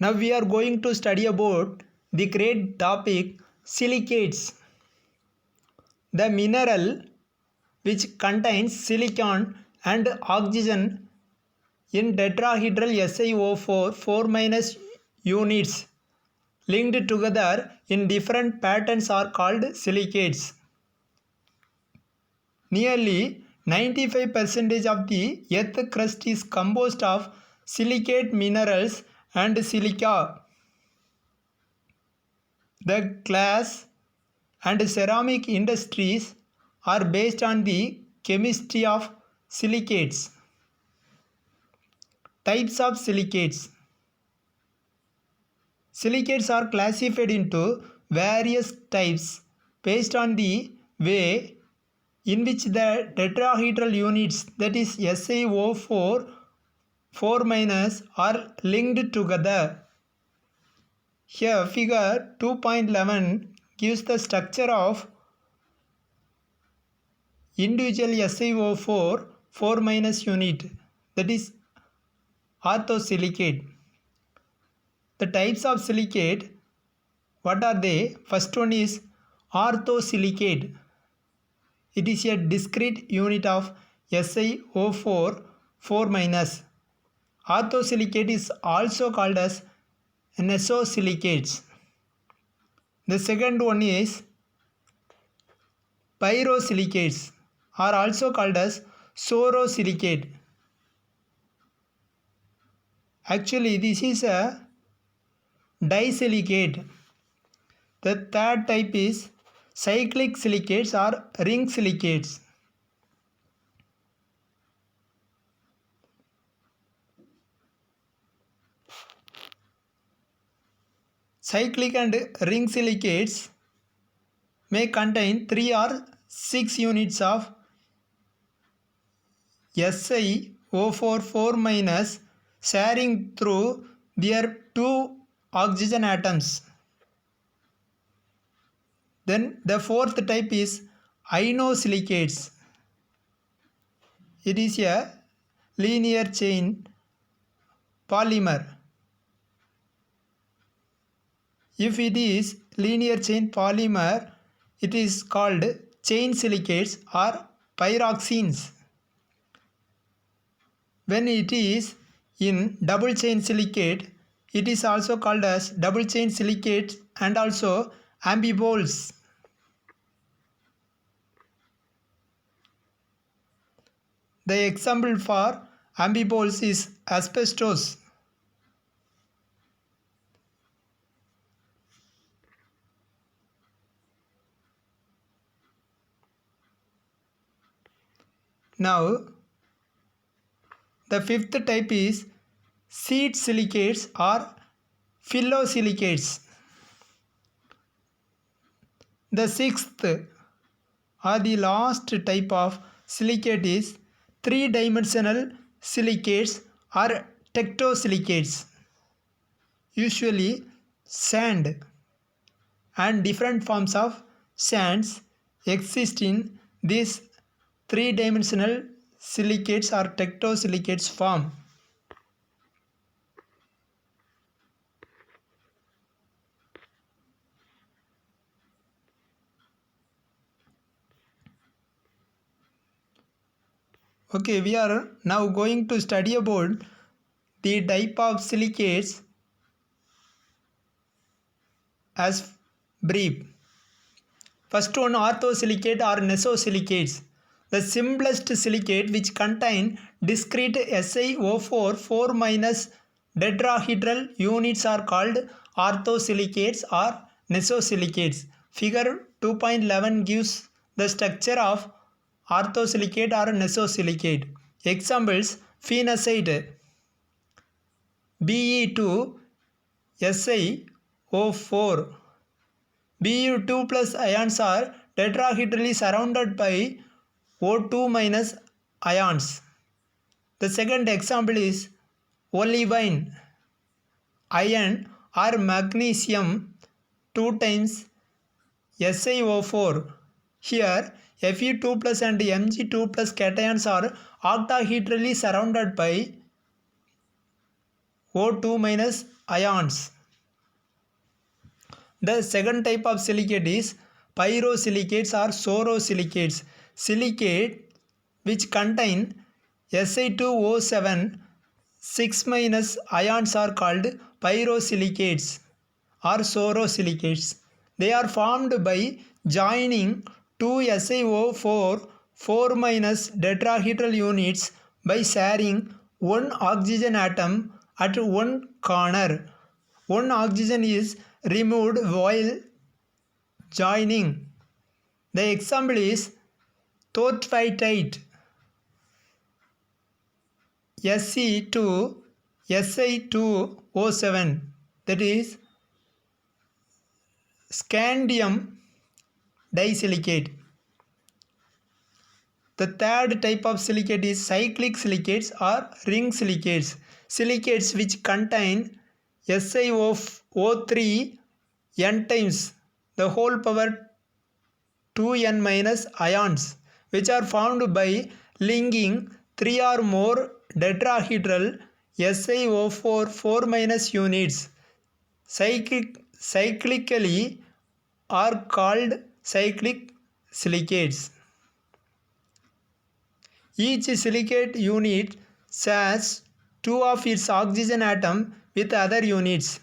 Now we are going to study about the great topic silicates. The mineral which contains silicon and oxygen in tetrahedral SiO4 4- units linked together in different patterns are called silicates. Nearly 95% of the Earth crust is composed of silicate minerals and silica. The glass and ceramic industries are based on the chemistry of silicates. Types of silicates. Silicates are classified into various types based on the way in which the tetrahedral units, that is SiO4 4- are linked together. Here figure 2.11 gives the structure of individual SiO4 4- unit, that is orthosilicate. The types of silicate, what are they? First one is orthosilicate. It is a discrete unit of SiO4 4-. Orthosilicate is also called as nesosilicates. The second one is pyrosilicates, are also called as sorosilicate. Actually, this is a disilicate. The third type is cyclic silicates or ring silicates. Cyclic and ring silicates may contain 3 or 6 units of SiO4 4- sharing through their 2 oxygen atoms. Then the fourth type is inosilicates. It is a linear chain polymer. If it is linear chain polymer, it is called chain silicates or pyroxenes. When it is in double chain silicate, it is also called as double chain silicates and also ambiboles. The example for ambiboles is asbestos. Now, the fifth type is seed silicates or phyllosilicates. The sixth or the last type of silicate is three-dimensional silicates or tectosilicates. Usually sand and different forms of sands exist in these three-dimensional silicates or tectosilicates form. Okay, we are now going to study about the type of silicates as brief. First one, orthosilicate or nesosilicates. The simplest silicate which contain discrete SiO4 4- tetrahedral units are called orthosilicates or nesosilicates. Figure 2.11 gives the structure of orthosilicate or nesosilicate. Examples: phenacite, Be2SiO4. Bu2 plus ions are tetrahedrally surrounded by O2- ions. The second example is olivine, iron or magnesium 2 times SiO4. Here Fe2 plus and Mg2 plus cations are octahedrally surrounded by O2 minus ions. The second type of silicate is pyrosilicates or sorosilicates. Silicate which contain Si2O7 6 minus ions are called pyrosilicates or sorosilicates. They are formed by joining two SiO4 4 minus tetrahedral units by sharing one oxygen atom at one corner. One oxygen is removed while joining. The example is thortvitite Se2 Si2O7, that is scandium disilicate. The third type of silicate is cyclic silicates or ring silicates. Silicates which contain SiO3 n times the whole power 2n minus ions, which are formed by linking 3 or more tetrahedral SiO4 4 minus units cyclically are called cyclic silicates. Each silicate unit shares two of its oxygen atom with other units.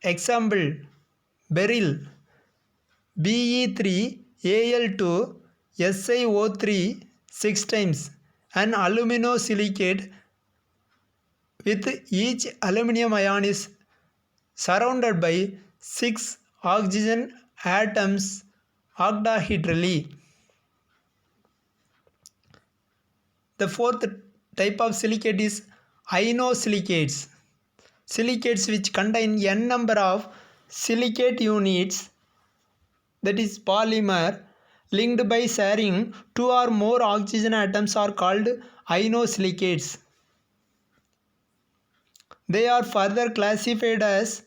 Example: beryl Be3Al2 SiO3 6 times, an aluminosilicate with each aluminum ion is surrounded by 6 oxygen atoms octahedrally. The fourth type of silicate is inosilicates. Silicates which contain n number of silicate units, that is polymer, linked by sharing two or more oxygen atoms are called inosilicates. They are further classified as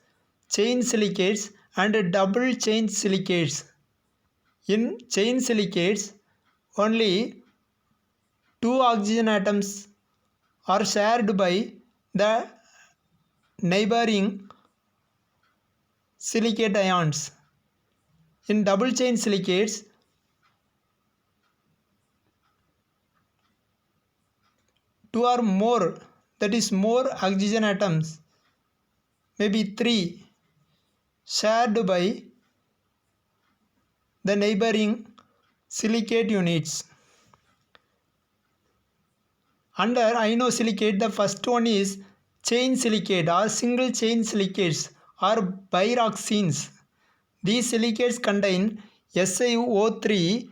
chain silicates and double chain silicates. In chain silicates, only two oxygen atoms are shared by the neighboring silicate ions. In double chain silicates, two or more, that is more oxygen atoms, maybe 3, shared by the neighboring silicate units. Under inosilicate, the first one is chain silicate or single chain silicates or pyroxenes. These silicates contain SiO3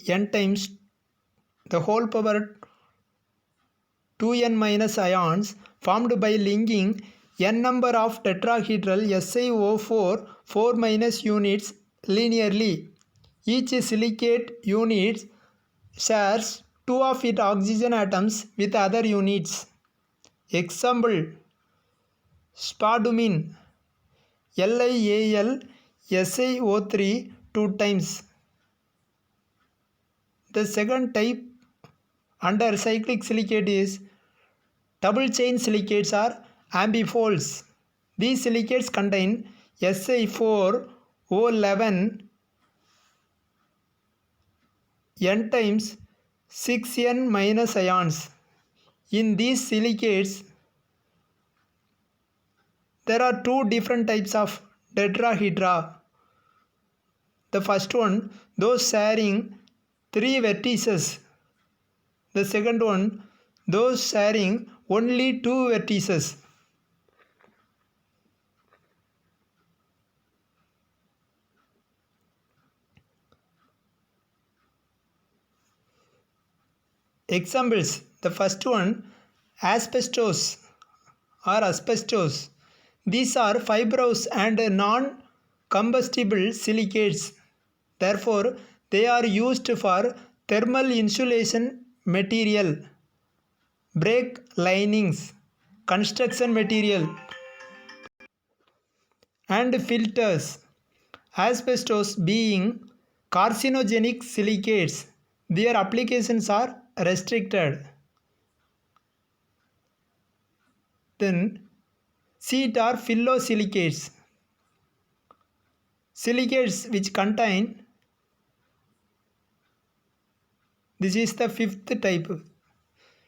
n times the whole power 2n minus ions formed by linking n number of tetrahedral SiO4 4 minus units linearly. Each silicate unit shares two of its oxygen atoms with other units. Example: spodumene LiAl SiO3 2 times. The second type under cyclic silicate is double chain silicates or ambifolds. These silicates contain Si4O11 n times 6n minus ions. In these silicates, there are two different types of tetrahedra. The first one, those sharing 3 vertices. The second one, those sharing only 2 vertices. Examples: the first one, asbestos or asbestos. These are fibrous and non-combustible silicates. Therefore, they are used for thermal insulation material, brake linings, construction material, and filters. Asbestos being carcinogenic silicates, Their applications are restricted. Then seed are phyllosilicates. Silicates which contain, this is the fifth type.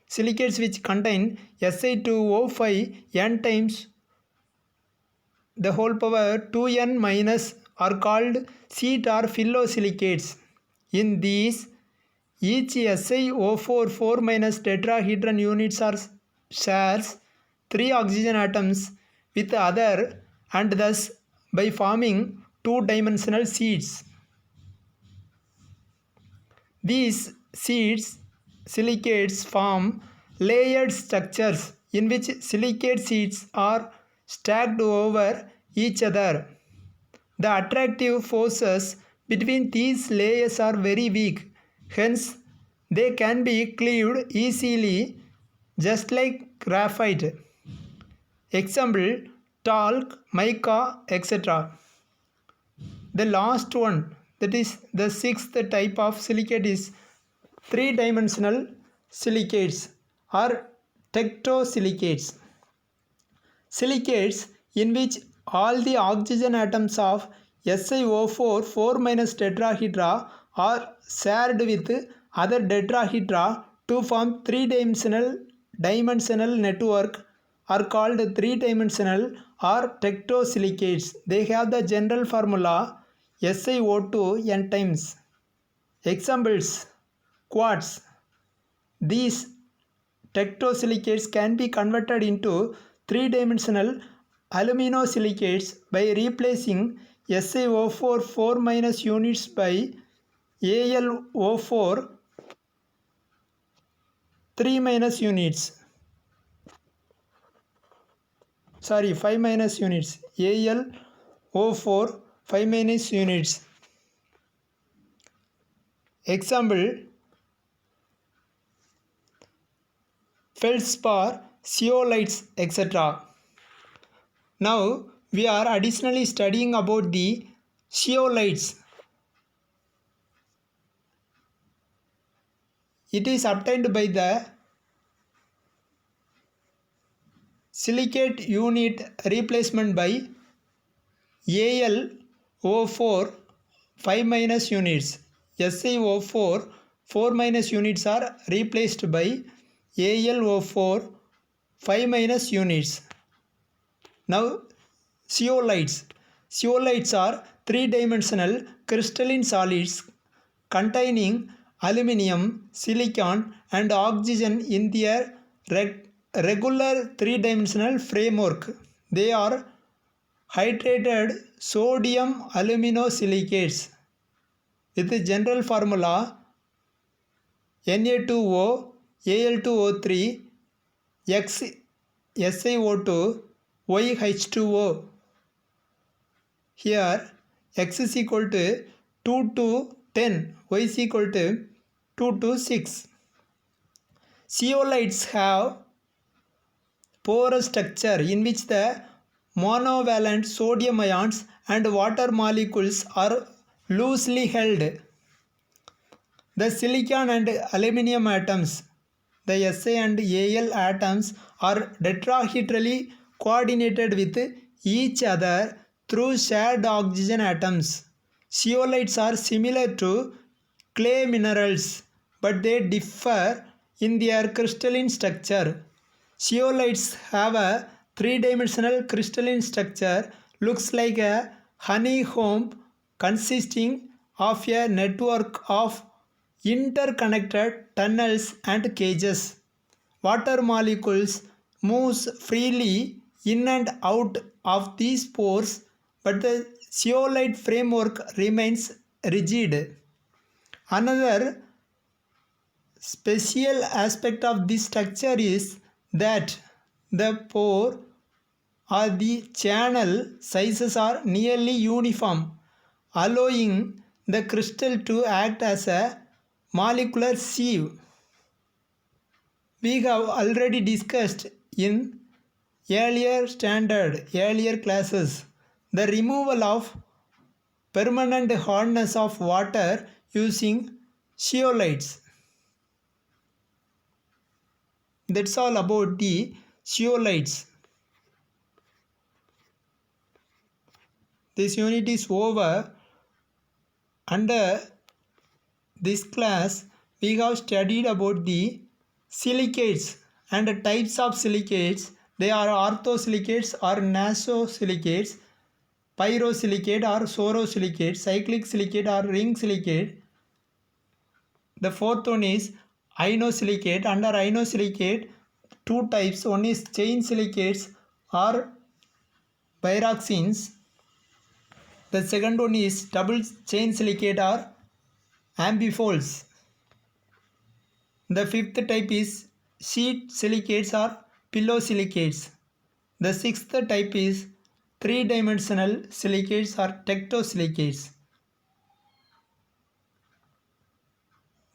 Silicates which contain Si2O5 n times the whole power 2n minus are called seed or phyllosilicates. In these, each SiO4 4 minus tetrahedron units are shares 3 oxygen atoms with other and thus by forming two-dimensional seeds. These seeds, silicates, form layered structures in which silicate seeds are stacked over each other. The attractive forces between these layers are very weak, hence they can be cleaved easily just like graphite. Example, talc, mica, etc. The last one, that is the sixth type of silicate, is three-dimensional silicates or tectosilicates. Silicates in which all the oxygen atoms of SiO4 4 minus tetrahedra are shared with other tetrahedra to form three-dimensional network are called three-dimensional or tectosilicates. They have the general formula SiO2 n times. Examples, quartz. These tectosilicates can be converted into three-dimensional aluminosilicates by replacing SiO4 4 minus units by AlO4 3 minus units. 5 minus units. AlO4 5 minus units. Example, feldspar, zeolites, etc. Now we are additionally studying about the zeolites. It is obtained by the silicate unit replacement by AlO4 5 minus units. SiO4 4 minus units are replaced by AlO4 5 minus units. Now zeolites. Zeolites are three-dimensional crystalline solids containing aluminum, silicon and oxygen in their regular three-dimensional framework. They are hydrated sodium aluminosilicates with the general formula Na2O, Al2O3, X SiO2, YH2O. Here X is equal to 2 to 10, Y is equal to 2 to 6. Zeolites have porous structure in which the monovalent sodium ions and water molecules are loosely held. The silicon and aluminum atoms, the Si and Al atoms, are tetrahedrally coordinated with each other through shared oxygen atoms. Zeolites are similar to clay minerals, but they differ in their crystalline structure. Zeolites have a three-dimensional crystalline structure, looks like a honeycomb consisting of a network of interconnected tunnels and cages. Water molecules moves freely in and out of these pores, but the zeolite framework remains rigid. Another special aspect of this structure is that the pore or the channel sizes are nearly uniform, allowing the crystal to act as a molecular sieve. We have already discussed in earlier classes the removal of permanent hardness of water using Zeolites. That's all about the zeolites. This unit is over. Under this class, we have studied about the silicates and the types of silicates. They are orthosilicates or nasosilicates, pyrosilicate or sorosilicate, cyclic silicate or ring silicate. The fourth one is inosilicate. Under inosilicate, two types. One is chain silicates or pyroxenes. The second one is double chain silicate or amphiboles. The fifth type is sheet silicates or pillosilicates. The sixth type is three-dimensional silicates or tectosilicates.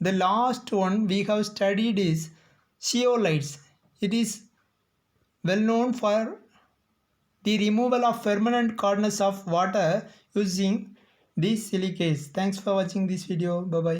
The last one we have studied is zeolites. It is well known for the removal of permanent hardness of water using these silicates. Thanks for watching this video. Bye bye.